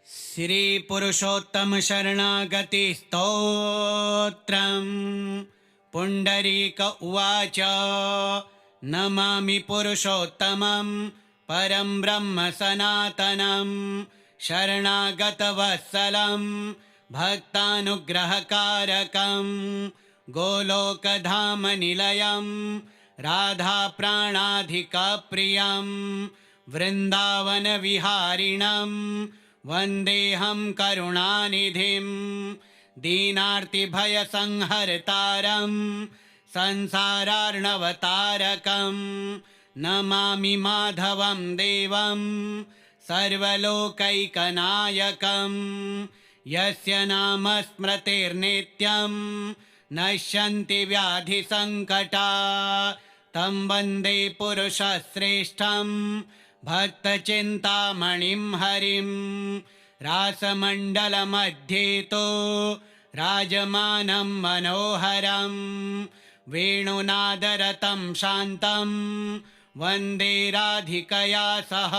श्री पुरुषोत्तम शरणागति स्तोत्रम्। पुंडरीक उवाच नमामि पुरुषोत्तमं परं ब्रह्म सनातनं शरणागतवत्सलं भक्तानुग्रहकारकं गोलोकधाम निलयं राधाप्राणाधिकप्रियं वृन्दावन विहारिणं वन्देऽहं करुणानिधिं दीनार्तिभयसंहर्तारं संसारार्णवतारकं नमामि माधवं देवं सर्वलोकैकनायकं यस्य नाम स्मृतिर्नित्यं नश्यन्ति व्याधिसङ्कटा तं वन्दे पुरुषश्रेष्ठं भक्तचिन्तामणिं हरिं रासमण्डलमध्ये तु राजमानं मनोहरं वेणुनादरतं शान्तं वन्दे राधिकया सह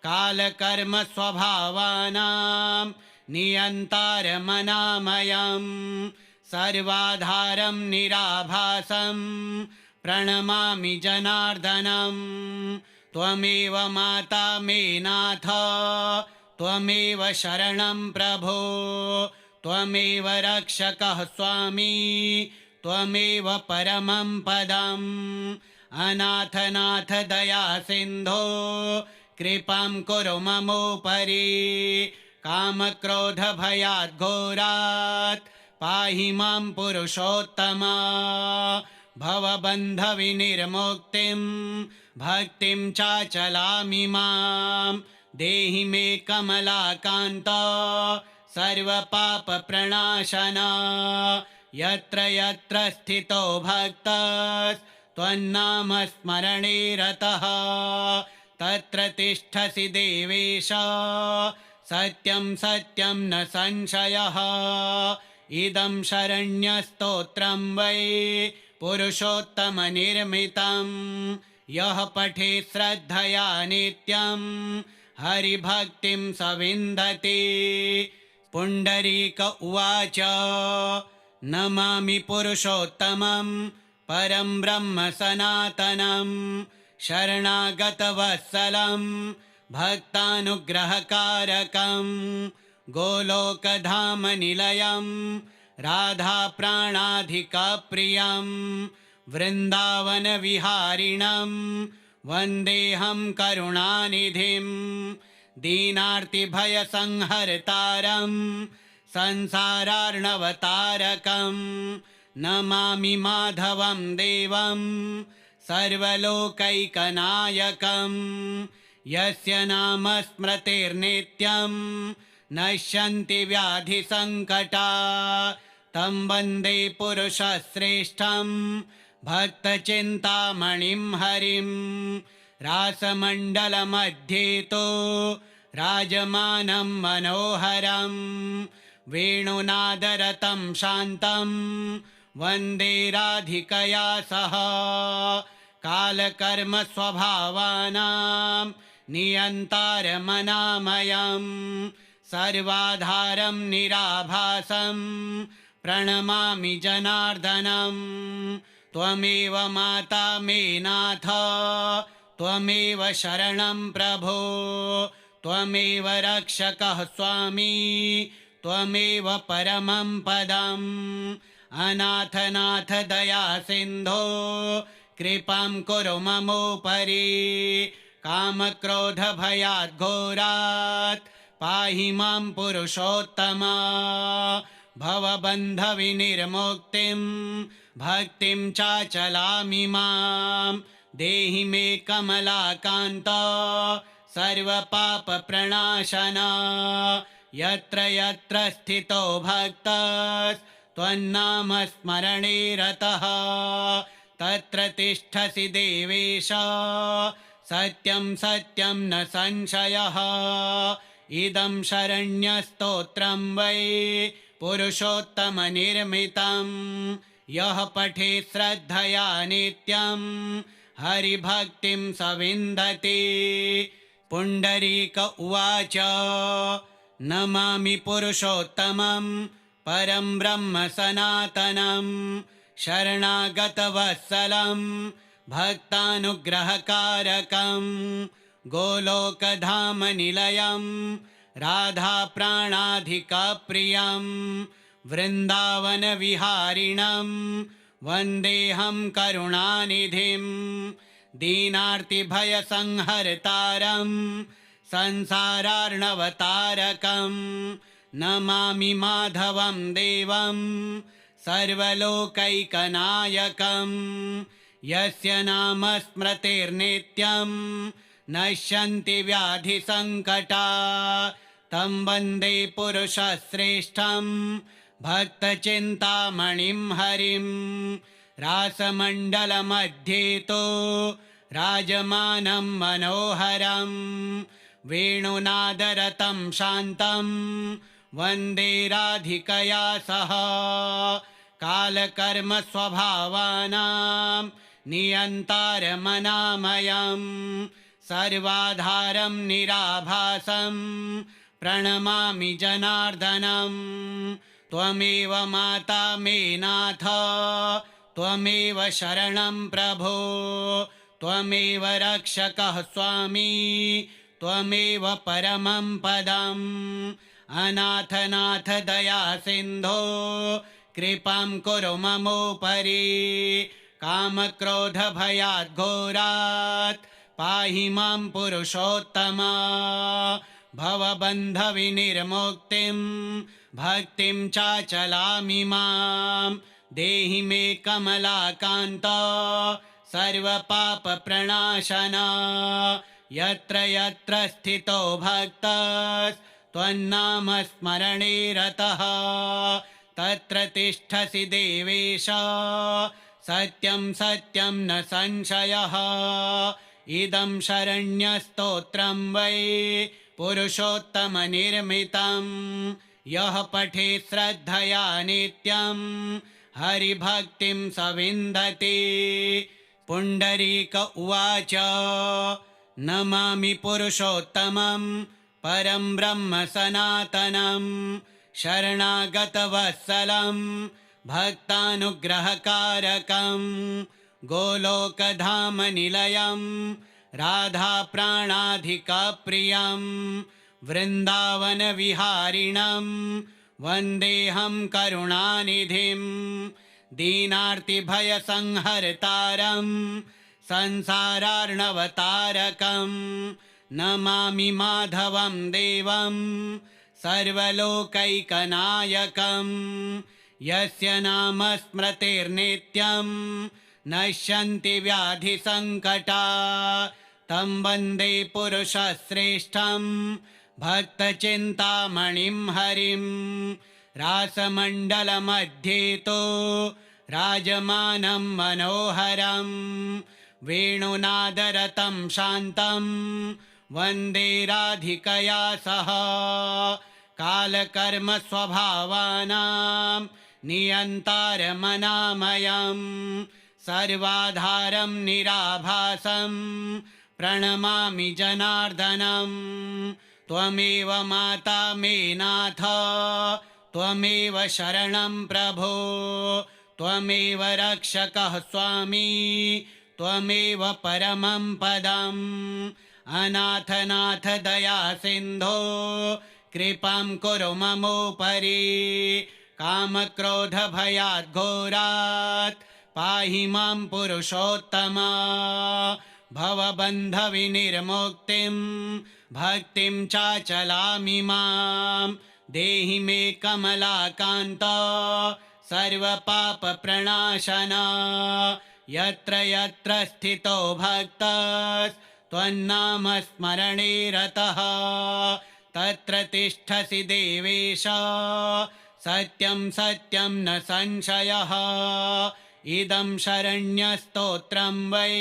कालकर्मस्वभावानां नियन्तारमनामयं सर्वाधारं निराभासं प्रणमामि जनार्दनं त्वमेव माता मे नाथ त्वमेव शरणं प्रभो त्वमेव रक्षकः स्वामी त्वमेव परमं पदम् अनाथनाथ दया सिन्धो कृपां कुरु ममोपरि कामक्रोधभयाद्घोरात् पाहि मां पुरुषोत्तम भवबन्धविनिर्मुक्तिं भक्तिं चाचलामि मां देहि मे कमलाकान्त सर्वपापप्रणाशन यत्र यत्र स्थितो भक्तस्त्वन्नाम स्मरणे रतः तत्र तिष्ठसि देवेश सत्यं सत्यं न संशयः इदं शरण्यस्तोत्रं वै पुरुषोत्तमनिर्मितं यः पठेत् श्रद्धया नित्यं हरिभक्तिं स विन्दति। पुण्डरीक उवाच नमामि पुरुषोत्तमं परं ब्रह्म सनातनं शरणागतवत्सलं भक्तानुग्रहकारकं गोलोकधाम निलयं राधाप्राणाधिकप्रियं वृन्दावन विहारिणं वन्देऽहं करुणानिधिं दीनार्तिभयसंहर्तारं संसारार्णवतारकं नमामि माधवं देवं सर्वलोकैकनायकं यस्य नाम स्मृतिर्नित्यं नश्यन्ति व्याधिसङ्कटा तं वन्दे पुरुषश्रेष्ठं भक्तचिन्तामणिं हरिं रासमण्डलमध्ये तु राजमानं मनोहरं वेणुनादरतं शान्तं वन्दे राधिकया सह कालकर्मस्वभावानां नियन्तारमनामयं सर्वाधारं निराभासं प्रणमामि जनार्दनं त्वमेव माता मे नाथ त्वमेव शरणं प्रभो त्वमेव रक्षकः स्वामी त्वमेव परमं पदम् अनाथनाथ दया सिन्धो कृपां कुरु ममोपरि कामक्रोधभयाद्घोरात् पाहि मां पुरुषोत्तम भवबन्धविनिर्मुक्तिं भक्तिं चाचलामि मां देहि मे कमलाकान्त सर्वपापप्रणाशन यत्र यत्र स्थितो भक्तस्त्वन्नाम स्मरणे रतः तत्र तिष्ठसि देवेश सत्यं सत्यं न संशयः इदं शरण्यस्तोत्रं वै पुरुषोत्तमनिर्मितं यः पठेत् श्रद्धया नित्यं हरिभक्तिं स विन्दति। पुण्डरीक उवाच नमामि पुरुषोत्तमं परं ब्रह्म सनातनं शरणागतवत्सलं भक्तानुग्रहकारकं गोलोकधामनिलयं राधाप्राणाधिकप्रियं वृन्दावनविहारिणं वन्देऽहं करुणानिधिं दीनार्तिभयसंहर्तारं संसारार्णवतारकं नमामि माधवं देवं सर्वलोकैकनायकं यस्य नाम स्मृतिर्नित्यं नश्यन्ति व्याधिसङ्कटा तं वन्दे पुरुषश्रेष्ठं भक्तचिन्तामणिं हरिं रासमण्डलमध्ये तु राजमानं मनोहरं वेणुनादरतं शान्तं वन्दे राधिकया सह कालकर्मस्वभावानां नियन्तारमनामयं सर्वाधारं निराभासं प्रणमामि जनार्दनं त्वमेव माता मे नाथ त्वमेव शरणं प्रभो त्वमेव रक्षकः स्वामी त्वमेव परमं पदम् अनाथनाथ दया सिन्धो कृपां कुरु ममोपरि कामक्रोधभयाद्घोरात् पाहि मां पुरुषोत्तमा भवबन्धविनिर्मुक्तिं भक्तिं चाचलामि मां देहि मे कमलाकान्त सर्वपापप्रणाशना यत्र यत्र स्थितो भक्तस्त्वन्नामस्मरणे रतः तत्र तिष्ठसि देवेश सत्यं सत्यं न संशयः इदं शरण्यस्तोत्रं वै पुरुषोत्तमनिर्मितं यः पठेत् श्रद्धया नित्यं हरिभक्तिं स विन्दति। पुण्डरीक उवाच नमामि पुरुषोत्तमं परं ब्रह्म सनातनं शरणागतवत्सलं भक्तानुग्रहकारकं गोलोकधामनिलयं राधाप्राणाधिकप्रियं वृन्दावनविहारिणं वन्देऽहं करुणानिधिं दीनार्तिभयसंहर्तारं संसारार्णवतारकं नमामि माधवं देवं सर्वलोकैकनायकं यस्य नाम स्मृतिर्नित्यं नश्यन्ति व्याधिसङ्कटा तं वन्दे पुरुषश्रेष्ठं भक्तचिन्तामणिं हरिं रासमण्डलमध्ये तु राजमानं मनोहरं वेणुनादरतं शान्तं वन्दे राधिकया सह कालकर्मस्वभावानां नियन्तारमनामयं सर्वाधारं निराभासं प्रणमामि जनार्दनं त्वमेव माता मे नाथ त्वमेव शरणं प्रभो त्वमेव रक्षकः स्वामी त्वमेव परमं पदम् अनाथनाथ दया सिन्धो कृपां कुरु ममोपरि कामक्रोधभयाद्घोरात् पाहि मां पुरुषोत्तमा भवबन्धविनिर्मुक्तिं भक्तिं चाचलामि मां देहि मे कमलाकान्त सर्वपापप्रणाशना यत्र यत्र स्थितो भक्तस्त्वन्नामस्मरणे रतः तत्र तिष्ठसि देवेश सत्यं सत्यं न संशयः इदं शरण्यस्तोत्रं वै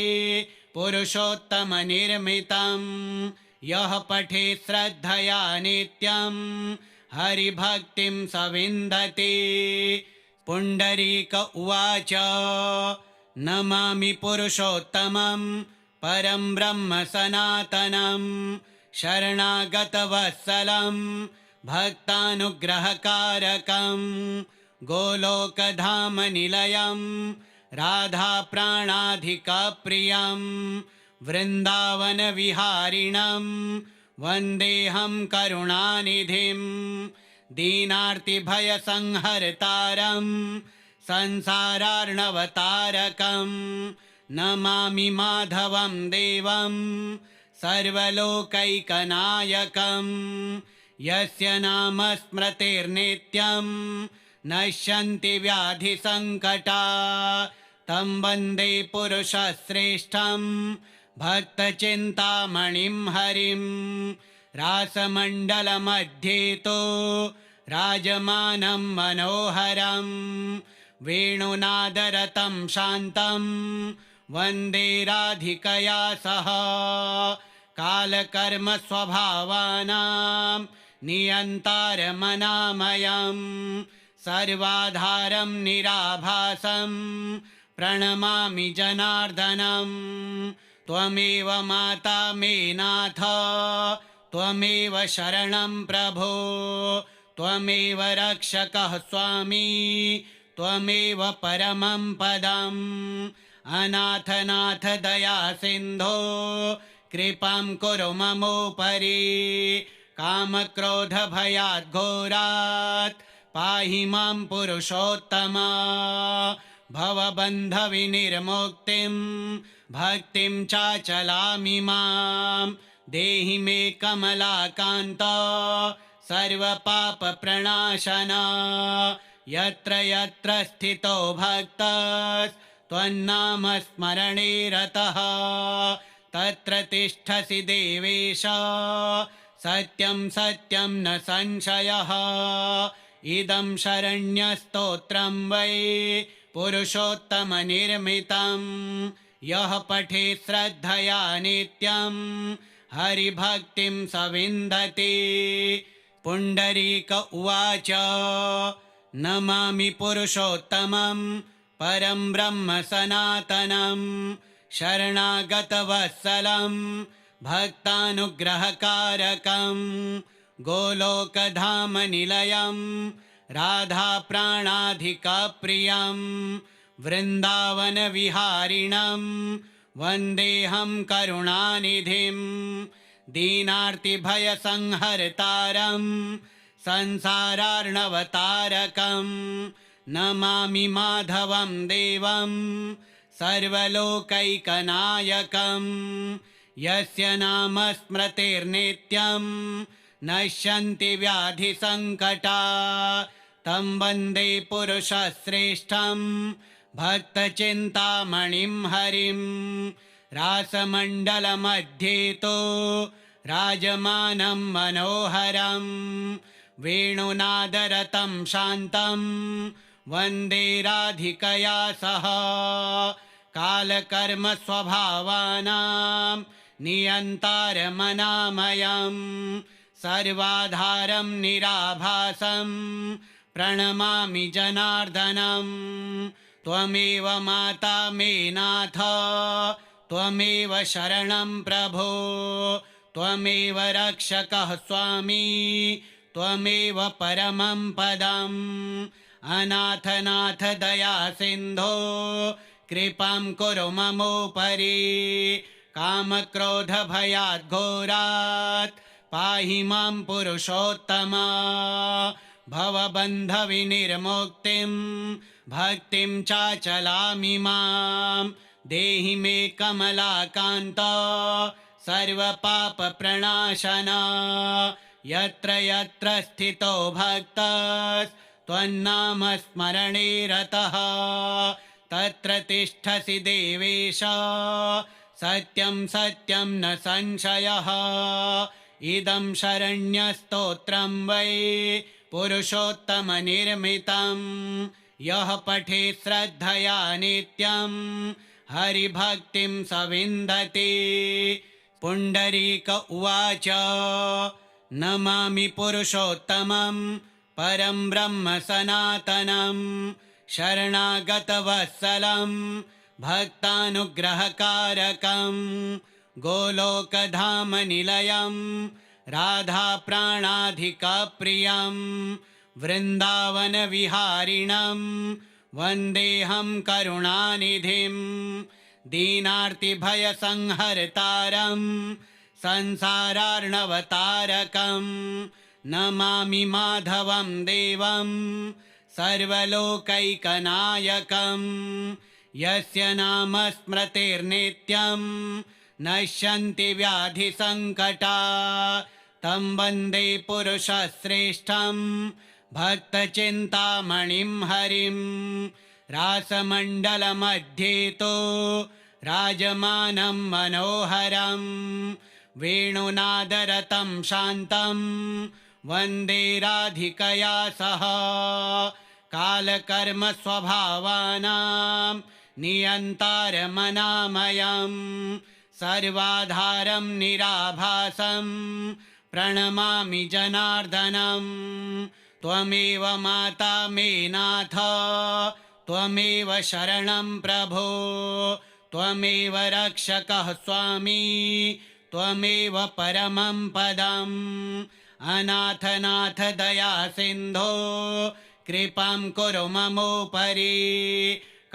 पुरुषोत्तमनिर्मितं यः पठेत् श्रद्धया नित्यं हरिभक्तिं स विन्दति। पुण्डरीक उवाच नमामि पुरुषोत्तमं परं ब्रह्म सनातनं शरणागतवत्सलं भक्तानुग्रहकारकं गोलोकधामनिलयं राधाप्राणाधिकप्रियं वृन्दावनविहारिणं वन्देऽहं करुणानिधिं दीनार्तिभयसंहर्तारं संसारार्णवतारकं नमामि माधवं देवं सर्वलोकैकनायकं यस्य नाम स्मृतिर्नित्यं नश्यन्ति व्याधिसङ्कटा तं वन्दे पुरुषश्रेष्ठं भक्तचिन्तामणिं हरिं रासमण्डलमध्ये तु राजमानं मनोहरं वेणुनादरतं शान्तं वन्दे राधिकया सह कालकर्मस्वभावानां नियन्तारमनामयं सर्वाधारं निराभासं प्रणमामि जनार्दनं त्वमेव माता मे नाथ त्वमेव शरणं प्रभो त्वमेव रक्षकः स्वामी त्वमेव परमं पदम् अनाथनाथ दया सिन्धो कृपां कुरु ममोपरि कामक्रोधभयाद्घोरात् पाहि मां पुरुषोत्तमा भवबन्धविनिर्मुक्तिं भक्तिं चाचलामि मां देहि मे कमलाकान्त सर्वपापप्रणाशना यत्र यत्र स्थितो भक्तस्त्वन्नामस्मरणे रतः तत्र तिष्ठसि देवेश सत्यं सत्यं न संशयः इदं शरण्यस्तोत्रं वै पुरुषोत्तमनिर्मितं यः पठेत् श्रद्धया नित्यं हरिभक्तिं स विन्दति। पुण्डरीक उवाच नमामि पुरुषोत्तमं परं ब्रह्म सनातनं शरणागतवत्सलं भक्तानुग्रहकारकं गोलोकधामनिलयं राधाप्राणाधिकप्रियं वृन्दावनविहारिणं वन्देऽहं करुणानिधिं दीनार्तिभयसंहर्तारं संसारार्णवतारकं नमामि माधवं देवं सर्वलोकैकनायकं यस्य नाम स्मृतिर्नित्यं नश्यन्ति व्याधिसङ्कटा तं वन्दे पुरुषश्रेष्ठं भक्तचिन्तामणिं हरिं रासमण्डलमध्ये तु राजमानं मनोहरं वेणुनादरतं शान्तं वन्दे राधिकया सह कालकर्मस्वभावानां नियन्तारमनामयं सर्वाधारं निराभासं प्रणमामि जनार्दनं त्वमेव माता मे नाथ त्वमेव शरणं प्रभो त्वमेव रक्षकः स्वामी त्वमेव परमं पदम् अनाथनाथ दया सिन्धो कृपां कुरु ममोपरि कामक्रोधभयाद्घोरात् पाहि मां पुरुषोत्तमा भवबन्धविनिर्मुक्तिं भक्तिं चाचलामि मां देहि मे कमलाकान्त सर्वपापप्रणाशना यत्र यत्र स्थितो भक्तस्त्वन्नामस्मरणे रतः तत्र तिष्ठसि देवेश सत्यं सत्यं न संशयः इदं शरण्यस्तोत्रं वै पुरुषोत्तमनिर्मितं यः पठेत् श्रद्धया नित्यं हरिभक्तिं स विन्दति। पुण्डरीक उवाच नमामि पुरुषोत्तमं परं ब्रह्म सनातनं शरणागतवत्सलं भक्तानुग्रहकारकं गोलोकधामनिलयं राधाप्राणाधिकप्रियं वृन्दावनविहारिणं वन्देऽहं करुणानिधिं दीनार्तिभयसंहर्तारं संसारार्णवतारकं नमामि माधवं देवं सर्वलोकैकनायकं यस्य नाम स्मृतिर्नित्यं नश्यन्ति व्याधिसङ्कटा तं वन्दे पुरुषश्रेष्ठं भक्तचिन्तामणिं हरिं रासमण्डलमध्ये तु राजमानं मनोहरं वेणुनादरतं शान्तं वन्दे राधिकया सह कालकर्मस्वभावानां नियन्तारमनामयं सर्वाधारं निराभासं प्रणमामि जनार्दनं त्वमेव माता मे नाथ त्वमेव शरणं प्रभो त्वमेव रक्षकः स्वामी त्वमेव परमं पदम् अनाथनाथ दया सिन्धो कृपां कुरु ममोपरि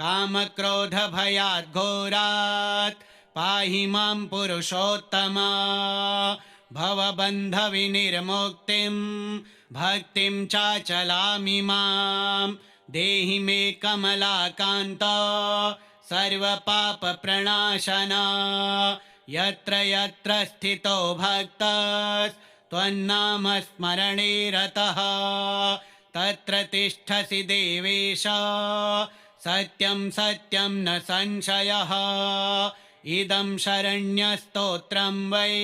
कामक्रोधभयाद्घोरात् पाहि मां पुरुषोत्तम भवबन्धविनिर्मुक्तिं भक्तिं चाचलामि मां देहि मे कमलाकान्त सर्वपापप्रणाशन यत्र यत्र स्थितो भक्तस्त्वन्नामस्मरणे रतः तत्र तिष्ठसि देवेश सत्यं सत्यं न संशयः इदं शरण्यस्तोत्रं वै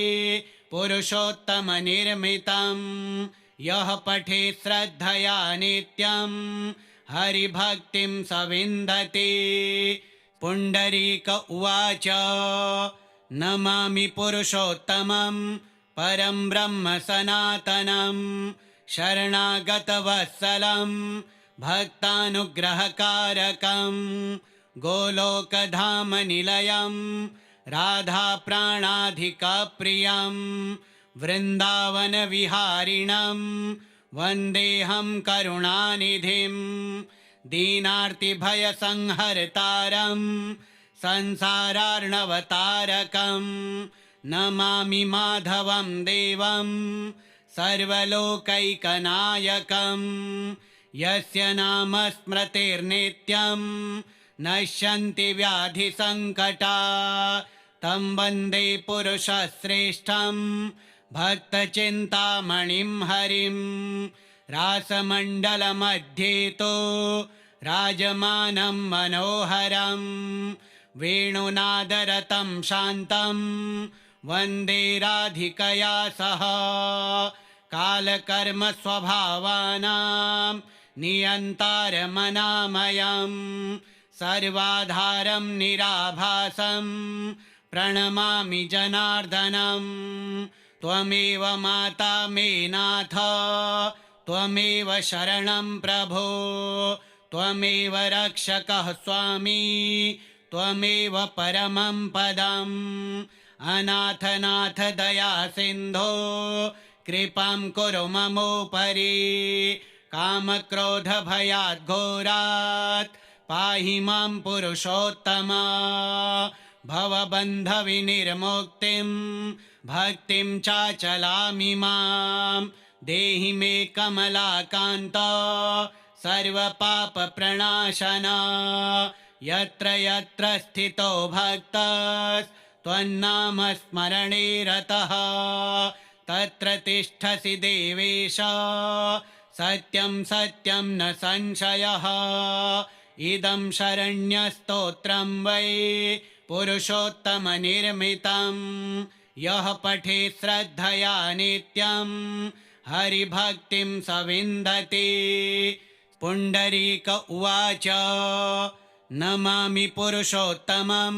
पुरुषोत्तमनिर्मितं यः पठेत् श्रद्धया नित्यं हरिभक्तिं स विन्दति पुण्डरीक उवाच नमामि पुरुषोत्तमं परं ब्रह्म सनातनं शरणागतवत्सलं भक्तानुग्रहकारकं गोलोकधामनिलयं राधाप्राणाधिकप्रियं वृन्दावनविहारिणं वन्देऽहं करुणानिधिं दीनार्तिभयसंहर्तारं संसारार्णवतारकं नमामि माधवं देवं सर्वलोकैकनायकं यस्य नाम स्मृतिर्नित्यं नश्यन्ति व्याधिसङ्कटा तं वन्दे पुरुषश्रेष्ठं भक्तचिन्तामणिं हरिं रासमण्डलमध्ये तु राजमानं मनोहरं वेणुनादरतं शान्तं वन्दे राधिकया सह कालकर्मस्वभावानां नियन्तारमनामयं सर्वाधारं निराभासं प्रणमामि जनार्दनं त्वमेव माता मे नाथ त्वमेव शरणं प्रभो त्वमेव रक्षकः स्वामी त्वमेव परमं पदम् अनाथनाथ दया सिन्धो कृपां कुरु ममोपरि कामक्रोधभयाद्घोरात् पाहि मां पुरुषोत्तम भवबन्धविनिर्मुक्तिं भक्तिं चाचलामि मां देहि मे कमलाकान्त सर्वपापप्रणाशन यत्र यत्र स्थितो भक्तस्त्वन्नामस्मरणे रतः तत्र तिष्ठसि देवेश सत्यं सत्यं न संशयः इदं शरण्यस्तोत्रं वै पुरुषोत्तमनिर्मितं यः पठेत् श्रद्धया नित्यं हरिभक्तिं स विन्दति पुण्डरीक उवाच नमामि पुरुषोत्तमं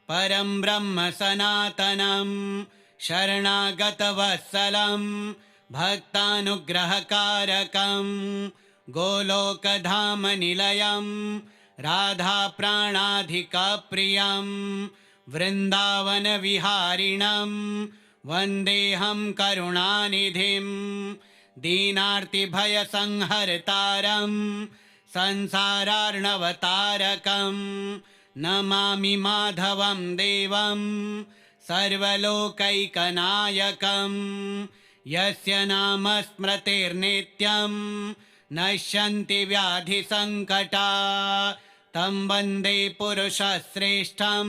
परं ब्रह्म सनातनं शरणागतवत्सलं भक्तानुग्रहकारकं गोलोकधामनिलयं राधाप्राणाधिकप्रियं वृन्दावनविहारिणं वन्देऽहं करुणानिधिं दीनार्तिभयसंहर्तारं संसारार्णवतारकं नमामि माधवं देवं सर्वलोकैकनायकं यस्य नाम स्मृतिर्नित्यं नश्यन्ति व्याधिसङ्कटा तं वन्दे पुरुषश्रेष्ठं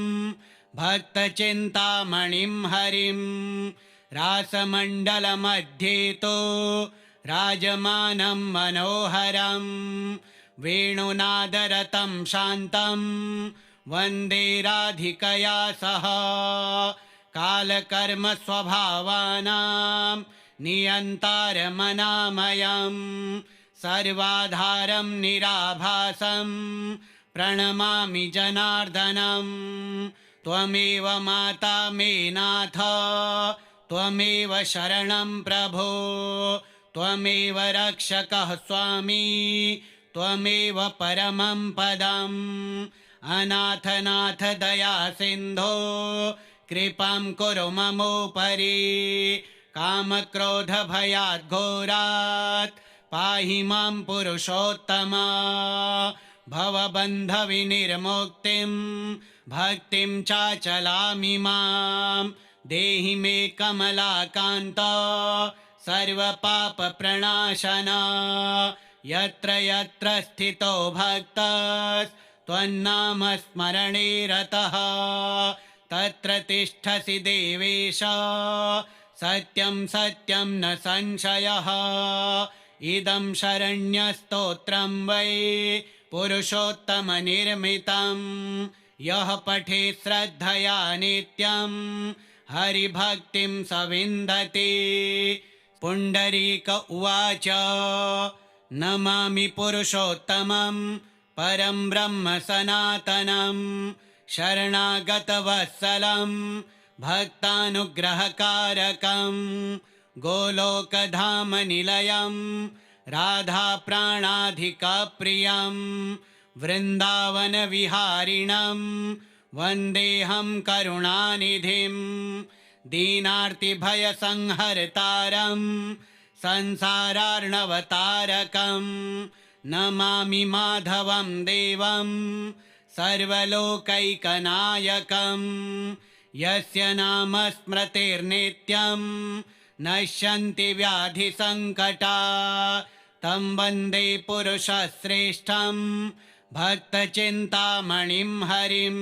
भक्तचिन्तामणिं हरिं रासमण्डलमध्ये तु राजमानं मनोहरं वेणुनादरतं शान्तं वन्दे राधिकया सह कालकर्मस्वभावानां नियन्तारमनामयं सर्वाधारं निराभासं प्रणमामि जनार्दनं त्वमेव माता मे नाथ त्वमेव शरणं प्रभो त्वमेव रक्षकः स्वामी त्वमेव परमं पदम् अनाथनाथ दया सिन्धो कृपां कुरु ममोपरि कामक्रोधभयाद्घोरात् पाहि मां पुरुषोत्तमा भवबन्धविनिर्मुक्तिं भक्तिं चाचलामि मां देहि मे कमलाकान्त सर्वपापप्रणाशना यत्र यत्र स्थितो भक्तस्त्वन्नामस्मरणे रतः तत्र तिष्ठसि देवेश सत्यं सत्यं न संशयः इदं शरण्यस्तोत्रं वै पुरुषोत्तमनिर्मितं यः पठेत् श्रद्धया नित्यं हरिभक्तिं स विन्दति। पुण्डरीक उवाच नमामि पुरुषोत्तमं परं ब्रह्म सनातनं शरणागतवत्सलं भक्तानुग्रहकारकं गोलोकधामनिलयं राधाप्राणाधिकप्रियं वृन्दावनविहारिणं वन्देऽहं करुणानिधिं दीनार्तिभयसंहर्तारं संसारार्णवतारकं नमामि माधवं देवं सर्वलोकैकनायकं यस्य नाम स्मृतिर्नित्यं नश्यन्ति व्याधिसङ्कटा तं वन्दे पुरुषश्रेष्ठं भक्तचिन्तामणिं हरिं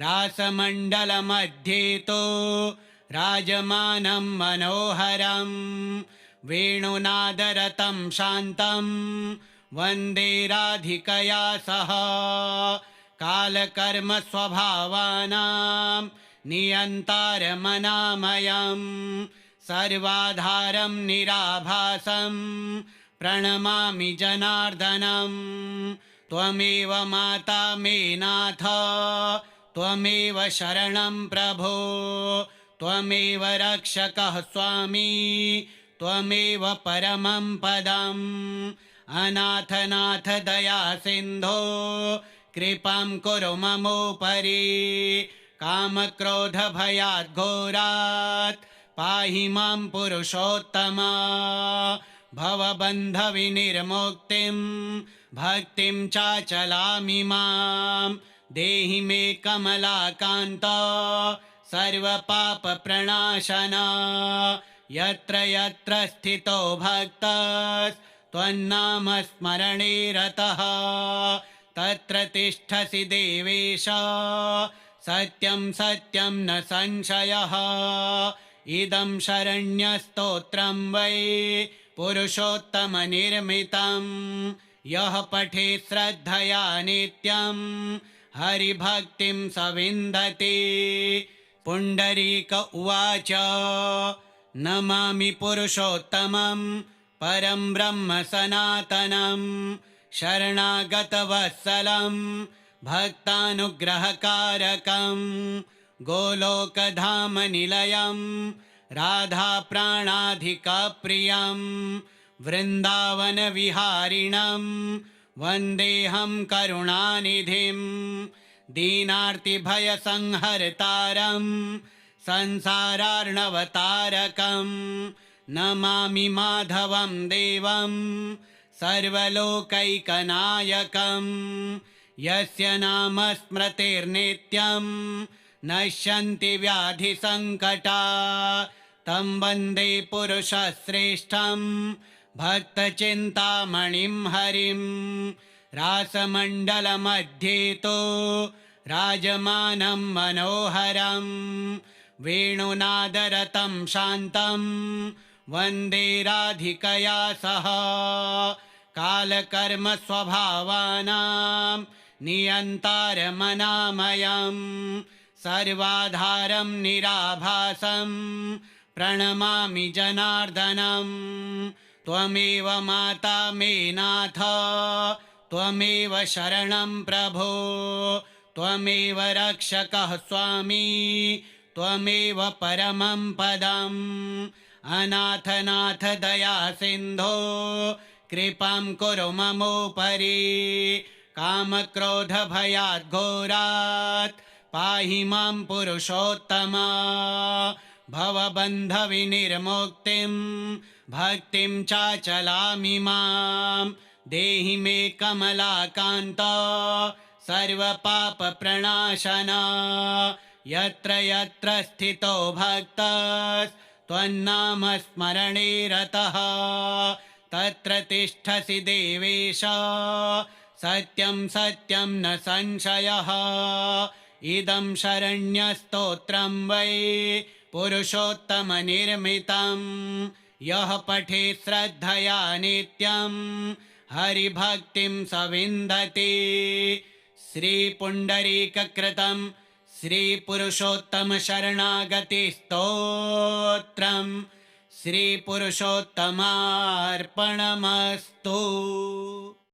रासमण्डलमध्ये तु राजमानं मनोहरं वेणुनादरतं शान्तं वन्दे राधिकया सह कालकर्मस्वभावानां नियन्तारमनामयं सर्वाधारं निराभासं प्रणमामि जनार्दनं त्वमेव माता मे नाथ त्वमेव शरणं प्रभो त्वमेव रक्षकः स्वामी त्वमेव परमं पदम् अनाथनाथ दया सिन्धो कृपां कुरु ममोपरि कामक्रोधभयाद्घोरात् पाहि मां पुरुषोत्तमा भवबन्धविनिर्मुक्तिं भक्तिं चाचलामि मां देहि मे कमलाकान्त सर्वपापप्रणाशना यत्र यत्र स्थितो भक्तस्त्वन्नामस्मरणे रतः तत्र तिष्ठसि देवेश सत्यं सत्यं न संशयः इदं शरण्यस्तोत्रं वै पुरुषोत्तमनिर्मितं यः पठेत् श्रद्धया नित्यं हरिभक्तिं स विन्दति। पुण्डरीक उवाच नमामि पुरुषोत्तमं परं ब्रह्म सनातनं शरणागतवत्सलं भक्तानुग्रहकारकं गोलोकधामनिलयं राधाप्राणाधिकप्रियं वृन्दावनविहारिणं वन्देऽहं करुणानिधिं दीनार्तिभयसंहर्तारं संसारार्णवतारकं नमामि माधवं देवं सर्वलोकैकनायकं यस्य नाम स्मृतिर्नित्यं नश्यन्ति व्याधिसङ्कटा तं वन्दे पुरुषश्रेष्ठं भक्तचिन्तामणिं हरिं रासमण्डलमध्ये तु राजमानं मनोहरं वेणुनादरतं शान्तं वन्दे राधिकया सह कालकर्मस्वभावानां नियन्तारमनामयं सर्वाधारं निराभासं प्रणमामि जनार्दनं त्वमेव माता मे नाथ त्वमेव शरणं प्रभो त्वमेव रक्षकः स्वामी त्वमेव परमं पदम् अनाथनाथ दया सिन्धो कृपां कुरु ममोपरि कामक्रोधभयाद्घोरात् पाहि मां पुरुषोत्तम भवबन्धविनिर्मुक्तिं भक्तिं चाचलामि मां देहि मे कमलाकान्त सर्वपापप्रणाशन यत्र यत्र स्थितो भक्तस्त्वन्नामस्मरणे रतः तत्र तिष्ठसि देवेश सत्यं सत्यं न संशयः इदं शरण्यस्तोत्रं वै पुरुषोत्तमनिर्मितं यः पठेत् श्रद्धया नित्यं हरिभक्तिं स विन्दति श्रीपुण्डरीककृतं श्रीपुरुषोत्तमशरणागतिस्तोत्रम् श्रीपुरुषोत्तमार्पणमस्तु।